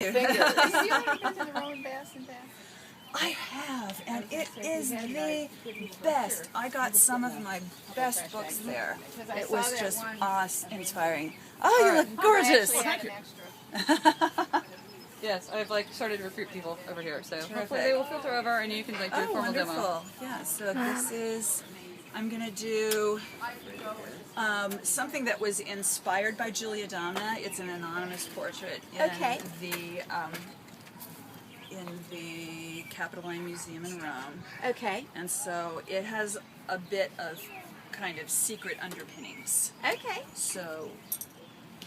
you. fingers. Have you ever been to the Roman baths and baths? I have, and it is the best. I got some of my best books there. It was just awe-inspiring. Oh, you look gorgeous! Thank you. Yes, I've like started to recruit people over here, so hopefully Terrific. they will filter over and you can like do a Oh, formal wonderful. demo. Yeah, so this is, I'm going to do something that was inspired by Julia Domna. It's an anonymous portrait in the Capitoline Museum in Rome. Okay. And so it has a bit of kind of secret underpinnings. Okay. So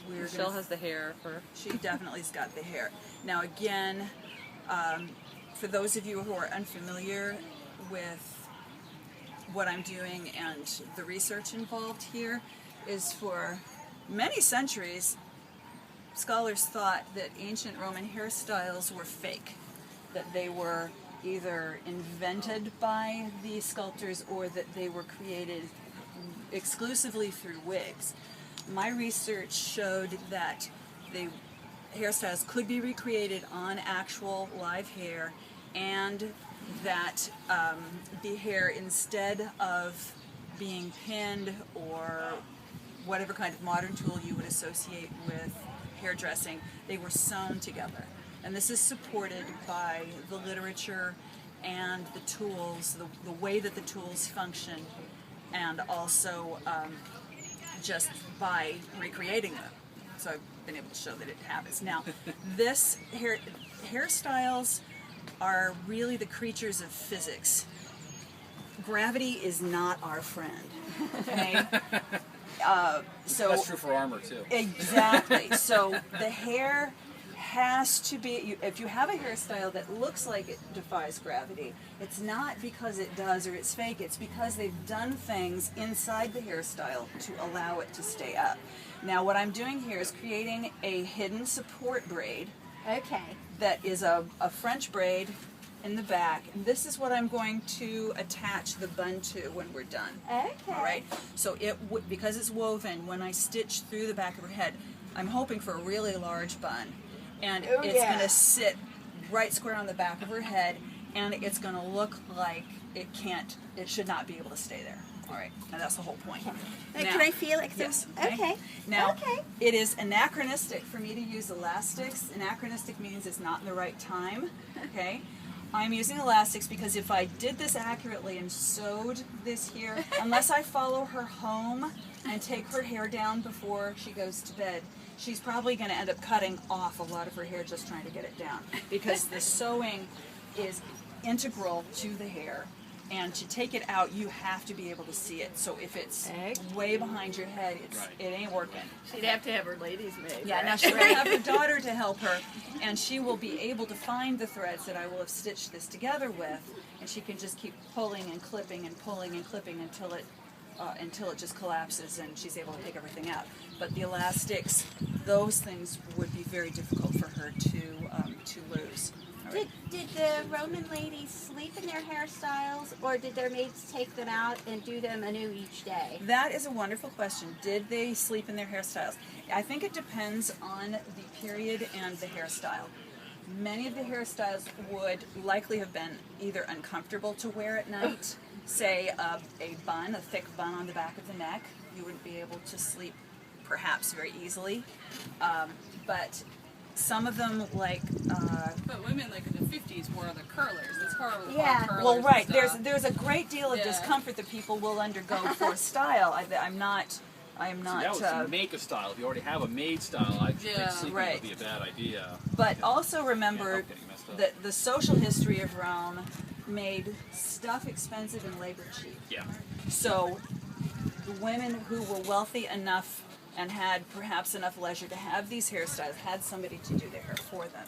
we're Michelle gonna, has the hair for... she definitely's got the hair. Now again, for those of you who are unfamiliar with what I'm doing and the research involved here, is for many centuries scholars thought that ancient Roman hairstyles were fake, that they were either invented by the sculptors or that they were created exclusively through wigs. My research showed that the hairstyles could be recreated on actual live hair, and that the hair, instead of being pinned or whatever kind of modern tool you would associate with hairdressing, they were sewn together. And this is supported by the literature and the tools, the way that the tools function, and also just by recreating them. So I've been able to show that it happens. Now, this hairstyles are really the creatures of physics. Gravity is not our friend. Okay? So that's true for armor too. Exactly. So the hair has to be, if you have a hairstyle that looks like it defies gravity, it's not because it does or it's fake, it's because they've done things inside the hairstyle to allow it to stay up. Now what I'm doing here is creating a hidden support braid. Okay. That is a French braid in the back, and this is what I'm going to attach the bun to when we're done. Okay. All right. So because it's woven, when I stitch through the back of her head, I'm hoping for a really large bun, and it's going to sit right square on the back of her head, and it's going to look like it should not be able to stay there. All right, and that's the whole point. Now, Now, can I feel it? yes. Okay. Now, Okay. it is anachronistic for me to use elastics. Anachronistic means it's not in the right time. Okay. I'm using elastics because if I did this accurately and sewed this here, unless I follow her home and take her hair down before she goes to bed, she's probably going to end up cutting off a lot of her hair just trying to get it down, because the sewing is integral to the hair, and to take it out you have to be able to see it. So if it's way behind your head, it ain't working. She'd have to have her ladies made. Yeah, right? now she'll have her daughter to help her, and she will be able to find the threads that I will have stitched this together with, and she can just keep pulling and clipping and pulling and clipping until it just collapses and she's able to take everything out. But the elastics, those things would be very difficult for her to lose. Did the Roman ladies sleep in their hairstyles, or did their maids take them out and do them anew each day? That is a wonderful question. Did they sleep in their hairstyles? I think it depends on the period and the hairstyle. Many of the hairstyles would likely have been either uncomfortable to wear at night, say a bun, a thick bun on the back of the neck. You wouldn't be able to sleep perhaps very easily. But some of them, like... But women like in the 50s wore the curlers. It's horrible. Yeah. Curlers well, right. and stuff. There's a great deal of Yeah. discomfort that people will undergo for style. I am not... That was to make a style. If you already have a made style, I think sleeping right. would be a bad idea. But also remember that the social history of Rome made stuff expensive and labor cheap. Yeah. So the women who were wealthy enough and had perhaps enough leisure to have these hairstyles had somebody to do their hair for them.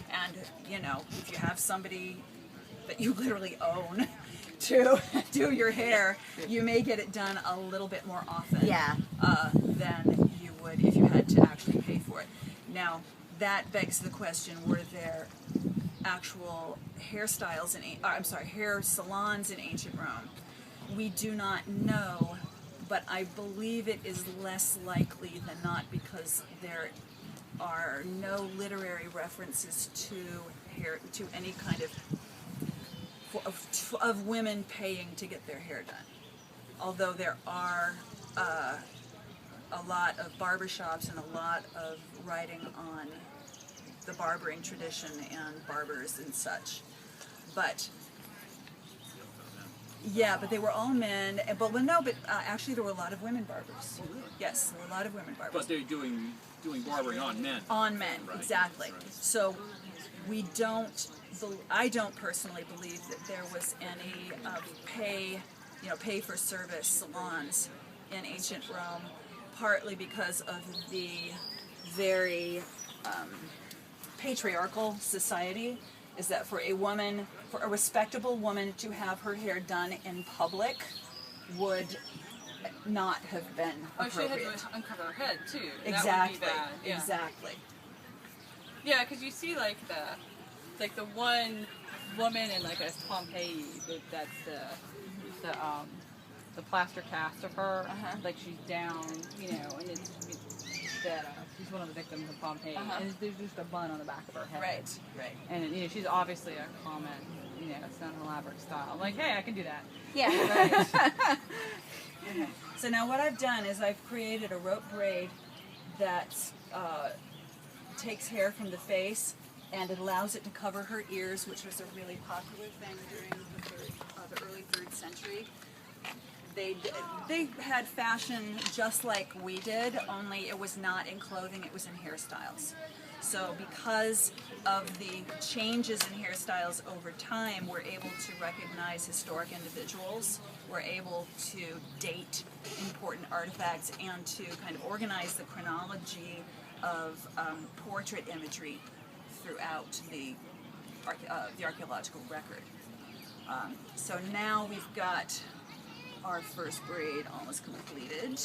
And, you know, if you have somebody that you literally own to do your hair, you may get it done a little bit more often than you would if you had to actually pay for it. Now, that begs the question, were there actual hairstyles hair salons in ancient Rome? We do not know, but I believe it is less likely than not, because are no literary references to hair, to any kind of women paying to get their hair done. Although there are a lot of barbershops and a lot of writing on the barbering tradition and barbers and such. But yeah, but they were all men. But well, no, but actually there were a lot of women barbers. Yes, there were a lot of women barbers. But they're doing barbering on men. On men, Right. exactly. Right. So I don't personally believe that there was any pay for service salons in ancient Rome, partly because of the very patriarchal society, is that for a respectable woman to have her hair done in public would not have been Oh, she had appropriate. to uncover her head too. Exactly. That would be bad. Yeah. Exactly. Yeah, because you see like the one woman in like a Pompeii. That's the plaster cast of her. Like she's down, and it's that she's one of the victims of Pompeii, and there's just a bun on the back of her head. Right. And she's obviously a common, it's not an elaborate style. I'm like, hey, I can do that. Yeah. Right. So now what I've done is I've created a rope braid that takes hair from the face and it allows it to cover her ears, which was a really popular thing during the early 3rd century. They had fashion just like we did, only it was not in clothing, it was in hairstyles. So because of the changes in hairstyles over time, we're able to recognize historic individuals, we're able to date important artifacts, and to kind of organize the chronology of portrait imagery throughout the archaeological record. So now we've got our first braid almost completed,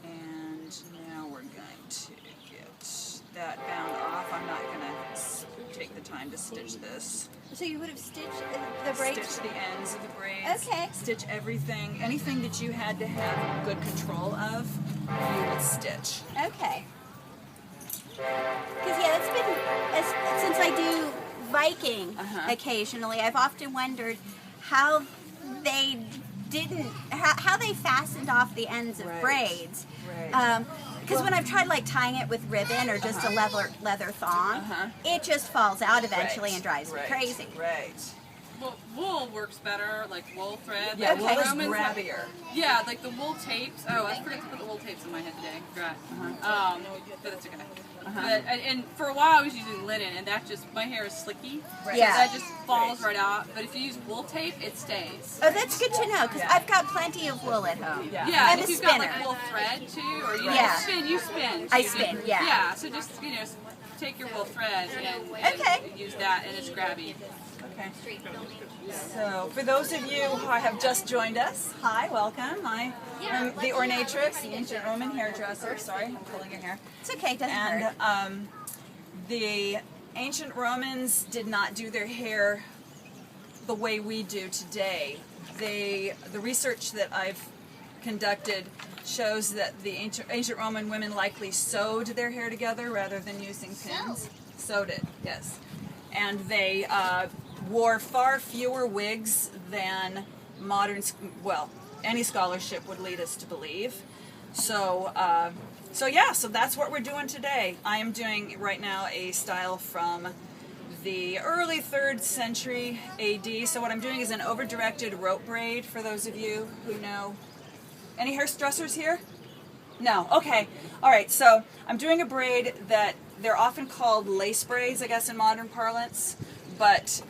and now we're going to get that bound off. I'm not going to take the time to stitch this. So you would have stitched the braids? Stitch the ends of the braids. Okay. Stitch everything. Anything that you had to have good control of, you would stitch. Okay. Because it's been, since I do Viking occasionally, I've often wondered how they how they fastened off the ends of braids. Right. Because when I've tried like tying it with ribbon or just a leather thong, it just falls out eventually and drives me crazy. Right. Well, wool works better, like wool thread. Yeah, Like wool is Romans have- grabbier. Yeah, like the wool tapes. Oh, I forgot to put the wool tapes in my head today. Forgot. But that's okay. But, and for a while I was using linen, and that just, my hair is slicky. Right. Yeah. So that just falls right out. But if you use wool tape, it stays. Oh, that's good to know because I've got plenty of wool at home. Yeah. Yeah, I'm and a if you've got spinner. like wool thread too, or you Yeah. spin. I too. spin, yeah. Yeah, so just, take your wool thread and Okay. use that, and it's grabby. Okay. So, for those of you who have just joined us, hi, welcome. I am the ornatrix, the ancient Roman hairdresser. Sorry, I'm pulling your hair. It's okay, it doesn't hurt. And the ancient Romans did not do their hair the way we do today. The research that I've conducted shows that the ancient Roman women likely sewed their hair together rather than using pins. Sewed it, yes. And they wore far fewer wigs than any scholarship would lead us to believe. So that's what we're doing today. I am doing right now a style from the early 3rd century AD. So what I'm doing is an over-directed rope braid, for those of you who know. Any hairdressers here? No. Okay. All right. So I'm doing a braid that they're often called lace braids, I guess, in modern parlance, but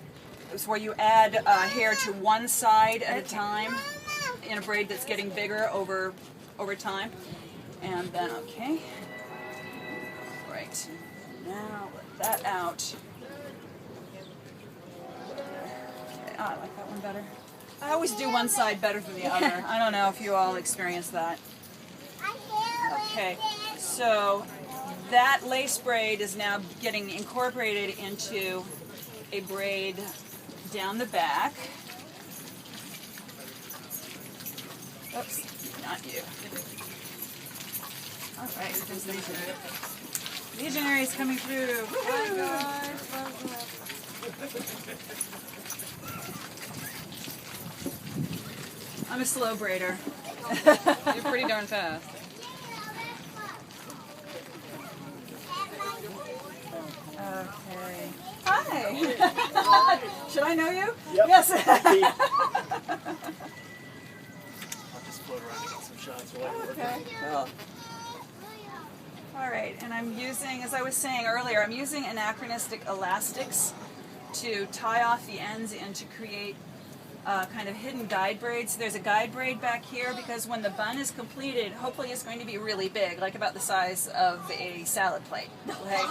it's where you add hair to one side at a time in a braid that's getting bigger over time. And then, okay. Right. Now let that out. Okay. I like that one better. I always do one side better than the other. I don't know if you all experience that. Okay, so that lace braid is now getting incorporated into a braid down the back. Oops, not you. All right, there's Legionary. Legionaries coming through. Hi guys. I'm a slow braider. You're pretty darn fast. Okay. Hi. Should I know you? Yep. Yes. I'll just float around and get some shots while you're working. Okay. Cool. All right, and I'm using, as I was saying earlier, I'm using anachronistic elastics to tie off the ends and to create kind of hidden guide braids. There's a guide braid back here because when the bun is completed, hopefully it's going to be really big, like about the size of a salad plate. Okay?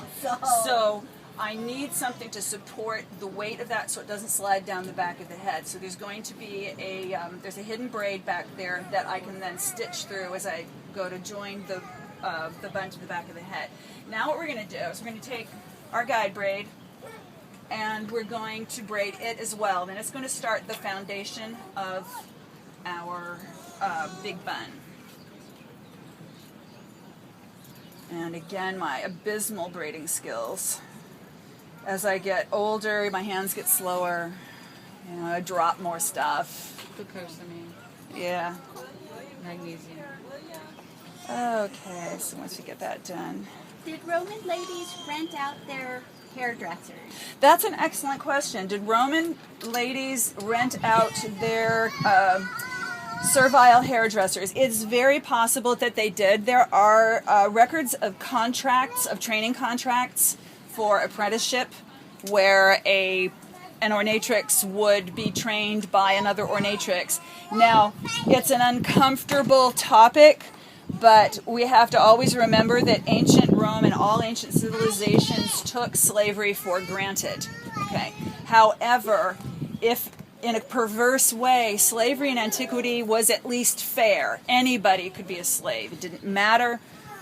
So I need something to support the weight of that so it doesn't slide down the back of the head. So there's going to be there's a hidden braid back there that I can then stitch through as I go to join the bun to the back of the head. Now what we're going to do is we're going to take our guide braid and we're going to braid it as well. Then it's going to start the foundation of our big bun. And again, my abysmal braiding skills. As I get older, my hands get slower. You know, I drop more stuff. Glucosamine, Yeah. magnesium. Okay, so once we get that done. Did Roman ladies rent out their hairdressers? That's an excellent question. Did Roman ladies rent out their servile hairdressers? It's very possible that they did. There are records of contracts, of training contracts for apprenticeship where an ornatrix would be trained by another ornatrix. Now, it's an uncomfortable topic, but we have to always remember that ancient Rome and all ancient civilizations took slavery for granted. Okay. However, if in a perverse way, slavery in antiquity was at least fair. Anybody could be a slave. It didn't matter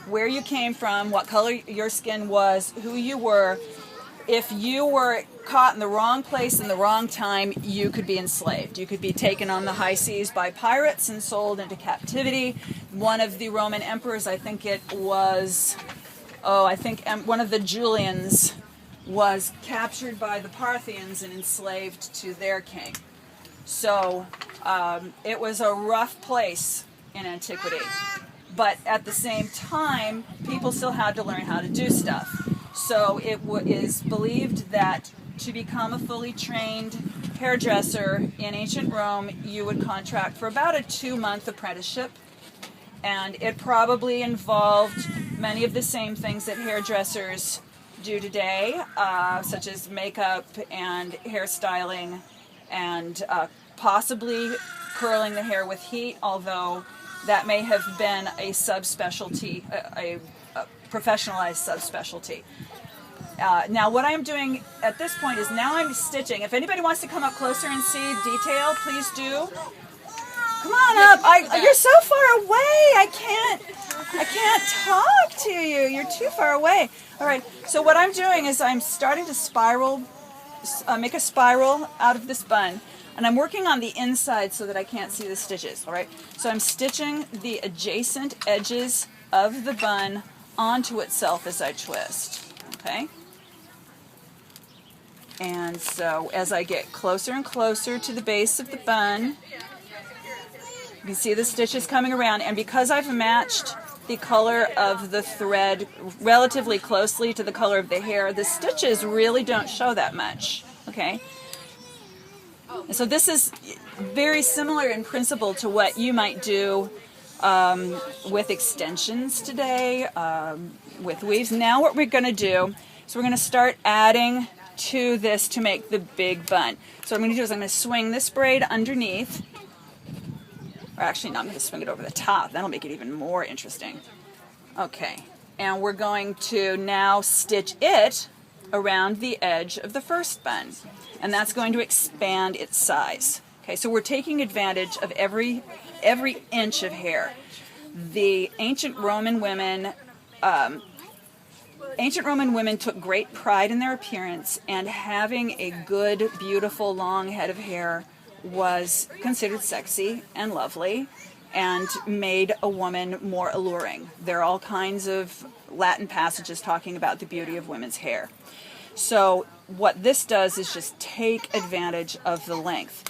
where you came from, what color your skin was, who you were. If you were caught in the wrong place in the wrong time, you could be enslaved. You could be taken on the high seas by pirates and sold into captivity. One of the Roman emperors, I think it was, one of the Julians was captured by the Parthians and enslaved to their king. So it was a rough place in antiquity. But at the same time, people still had to learn how to do stuff. So it is believed that to become a fully trained hairdresser in ancient Rome, you would contract for about a 2-month apprenticeship. And it probably involved many of the same things that hairdressers do today, such as makeup and hairstyling and possibly curling the hair with heat, although that may have been a subspecialty, a professionalized subspecialty. Now what I'm doing at this point is now I'm stitching. If anybody wants to come up closer and see detail, please do. Come on up. You're so far away. I can't talk to you. You're too far away. All right. So what I'm doing is I'm starting to spiral, make a spiral out of this bun. And I'm working on the inside so that I can't see the stitches. All right. So I'm stitching the adjacent edges of the bun onto itself as I twist. Okay. And so as I get closer and closer to the base of the bun, you can see the stitches coming around, and because I've matched the color of the thread relatively closely to the color of the hair, the stitches really don't show that much. Okay. And so this is very similar in principle to what you might do with extensions today, with weaves. Now what we're going to do is we're going to start adding to this to make the big bun. So what I'm going to do is I'm going to swing this braid underneath. Or actually, no, I'm going to swing it over the top. That'll make it even more interesting. Okay. And we're going to now stitch it around the edge of the first bun. And that's going to expand its size. Okay, so we're taking advantage of every inch of hair. The ancient Roman women took great pride in their appearance, and having a good, beautiful, long head of hair was considered sexy and lovely. and made a woman more alluring. There are all kinds of Latin passages talking about the beauty of women's hair. So what this does is just take advantage of the length.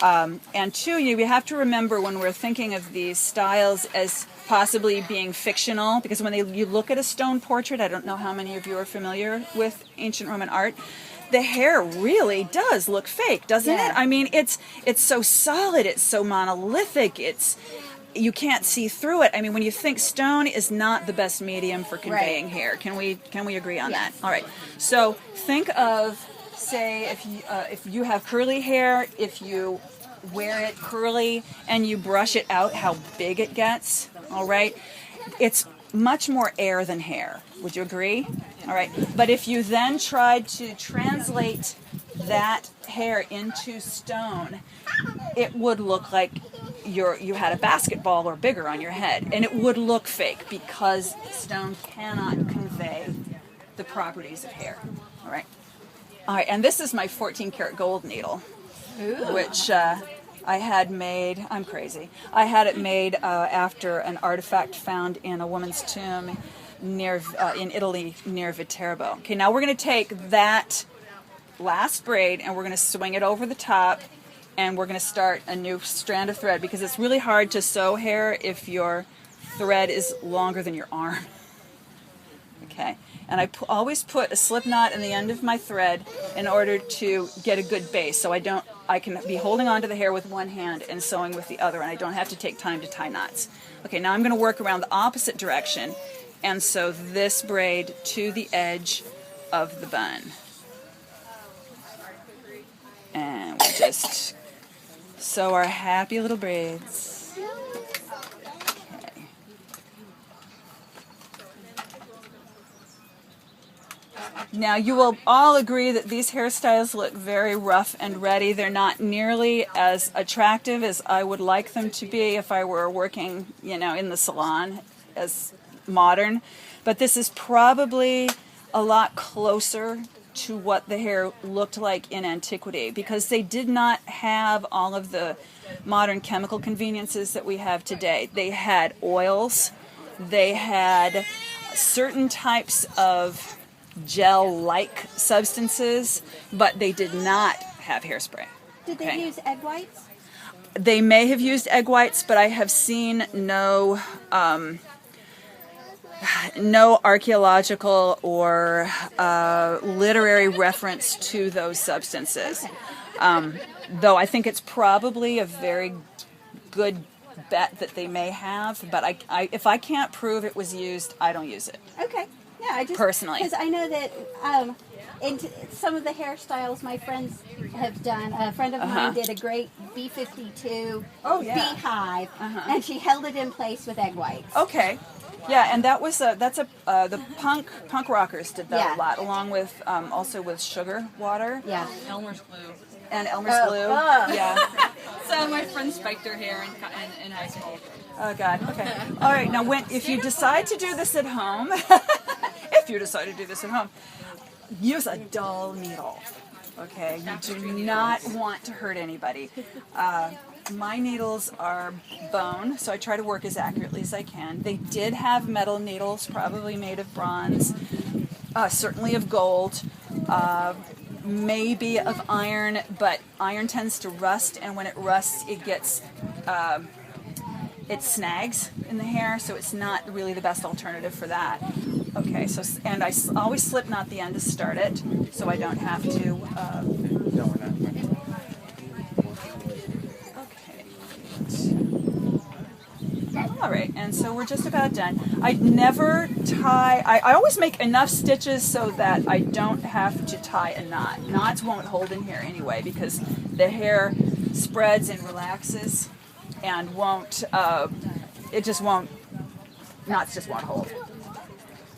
And two, you have to remember when we're thinking of these styles as possibly being fictional, because when you look at a stone portrait, I don't know how many of you are familiar with ancient Roman art, the hair really does look fake, doesn't it? I mean, it's so solid, it's so monolithic, you can't see through it. I mean, when you think stone is not the best medium for conveying hair. Can we agree on that? All right. So think of, say, if you have curly hair, if you wear it curly and you brush it out, how big it gets. All right. It's much more air than hair. Would you agree? All right. But if you then tried to translate that hair into stone, it would look like you had a basketball or bigger on your head, and it would look fake because stone cannot convey the properties of hair. All right. All right, and this is my 14 karat gold needle, which I had made. I'm crazy. I had it made after an artifact found in a woman's tomb in Italy near Viterbo. Okay, now we're going to take that last braid and we're going to swing it over the top, and we're going to start a new strand of thread, because it's really hard to sew hair if your thread is longer than your arm. Okay, and I always put a slip knot in the end of my thread in order to get a good base, so I can be holding onto the hair with one hand and sewing with the other, and I don't have to take time to tie knots. Okay, now I'm going to work around the opposite direction and sew this braid to the edge of the bun. And we just sew our happy little braids. Okay. Now you will all agree that these hairstyles look very rough and ready. They're not nearly as attractive as I would like them to be if I were working, in the salon as modern. But this is probably a lot closer to what the hair looked like in antiquity, because they did not have all of the modern chemical conveniences that we have today. They had oils, they had certain types of gel-like substances, but they did not have hairspray. Did they use egg whites? They may have used egg whites, but I have seen no archaeological or literary reference to those substances. Though I think it's probably a very good bet that they may have, but if I can't prove it was used, I don't use it. Okay. Yeah, I just personally, because I know that in some of the hairstyles my friends have done. A friend of mine did a great B-52 beehive, and she held it in place with egg whites. Okay. Yeah, and the punk rockers did that a lot, along with also with sugar water. Yeah. Elmer's glue. And Elmer's glue. Yeah. So my friend spiked her hair in high school. Oh God. Okay. All right. Now, if you decide to do this at home, use a dull needle. Okay. You do not want to hurt anybody. My needles are bone, so I try to work as accurately as I can. They did have metal needles, probably made of bronze, certainly of gold, maybe of iron, but iron tends to rust, and when it rusts, it snags in the hair, so it's not really the best alternative for that. Okay, and I always slip knot the end to start it, so I don't have to. No, we're not. All right, and so we're just about done. I never tie, I always make enough stitches so that I don't have to tie a knot. Knots won't hold in here anyway, because the hair spreads and relaxes and knots just won't hold.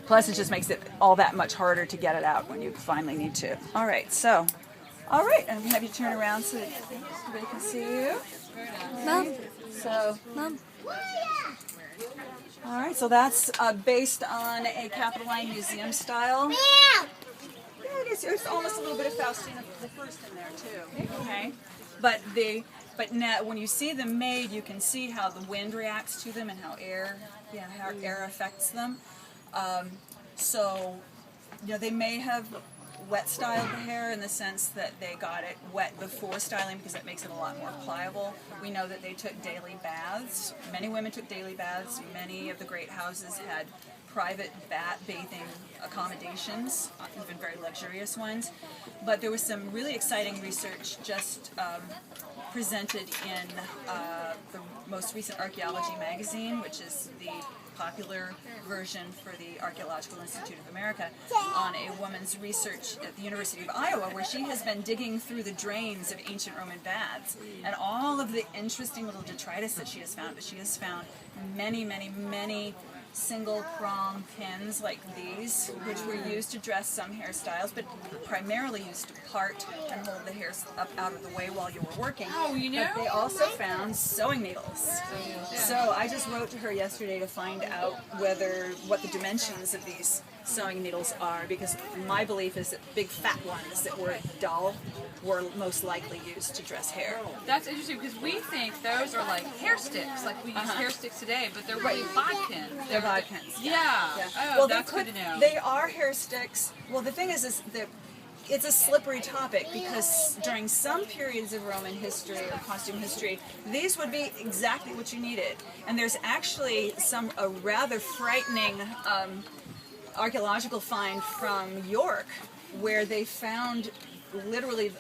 Plus it just makes it all that much harder to get it out when you finally need to. All right, I'm gonna have you turn around so that everybody can see you. Mom. Mom. All right, so that's based on a Capitoline Museum style. Good it is. There's almost a little bit of Faustina the First in there too. Okay, but now when you see them made, you can see how the wind reacts to them and how air affects them. So, you know, they may have wet styled the hair in the sense that they got it wet before styling because that makes it a lot more pliable. We know that they took daily baths. Many women took daily baths. Many of the great houses had private bathing accommodations, even very luxurious ones. But there was some really exciting research just presented in the most recent Archaeology magazine, which is the popular version for the Archaeological Institute of America, on a woman's research at the University of Iowa, where she has been digging through the drains of ancient Roman baths and all of the interesting little detritus that she has found. But she has found many, many, many single prong pins like these, which were used to dress some hairstyles, but primarily used to part and hold the hair up out of the way while you were working. Oh, you know? But they also found sewing needles. So I just wrote to her yesterday to find out what the dimensions of these sewing needles are, because my belief is that big fat ones that were dull were most likely used to dress hair. That's interesting because we think those are like hair sticks, like we use hair sticks today, but they're really bod pins. They're bod pins. Yeah. Yeah. Oh, Well, that's good to know. they are hair sticks. Well, the thing is that it's a slippery topic because during some periods of Roman history or costume history, these would be exactly what you needed. And there's actually a rather frightening archaeological find from York where they found literally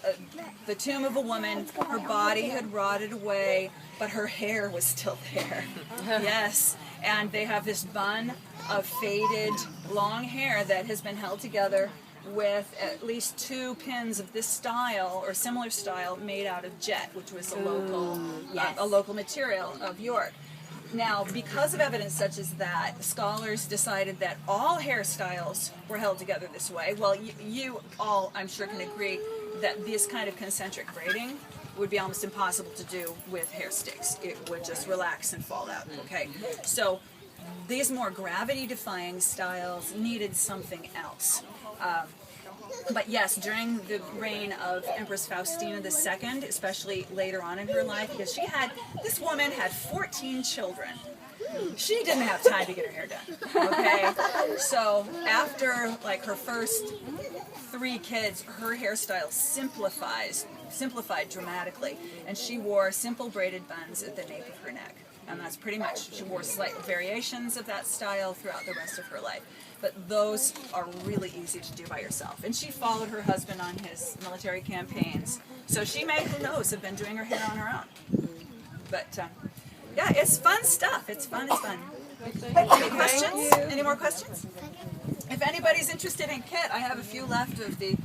the tomb of a woman. Her body had rotted away, but her hair was still there. Yes, and they have this bun of faded long hair that has been held together with at least 2 pins of this style or similar style made out of jet, which was a local material of York. Now, because of evidence such as that, scholars decided that all hairstyles were held together this way. Well, you all, I'm sure, can agree that this kind of concentric braiding would be almost impossible to do with hair sticks. It would just relax and fall out, okay? So these more gravity-defying styles needed something else. But yes, during the reign of Empress Faustina II, especially later on in her life, because this woman had 14 children. She didn't have time to get her hair done, okay? So after like her first 3 kids, her hairstyle simplified dramatically, and she wore simple braided buns at the nape of her neck. And that's pretty much, she wore slight variations of that style throughout the rest of her life. But those are really easy to do by yourself. And she followed her husband on his military campaigns. So she may, who knows, have been doing her hair on her own. But yeah, it's fun stuff. It's fun, it's fun. Any questions? Any more questions? If anybody's interested in kit, I have a few left of the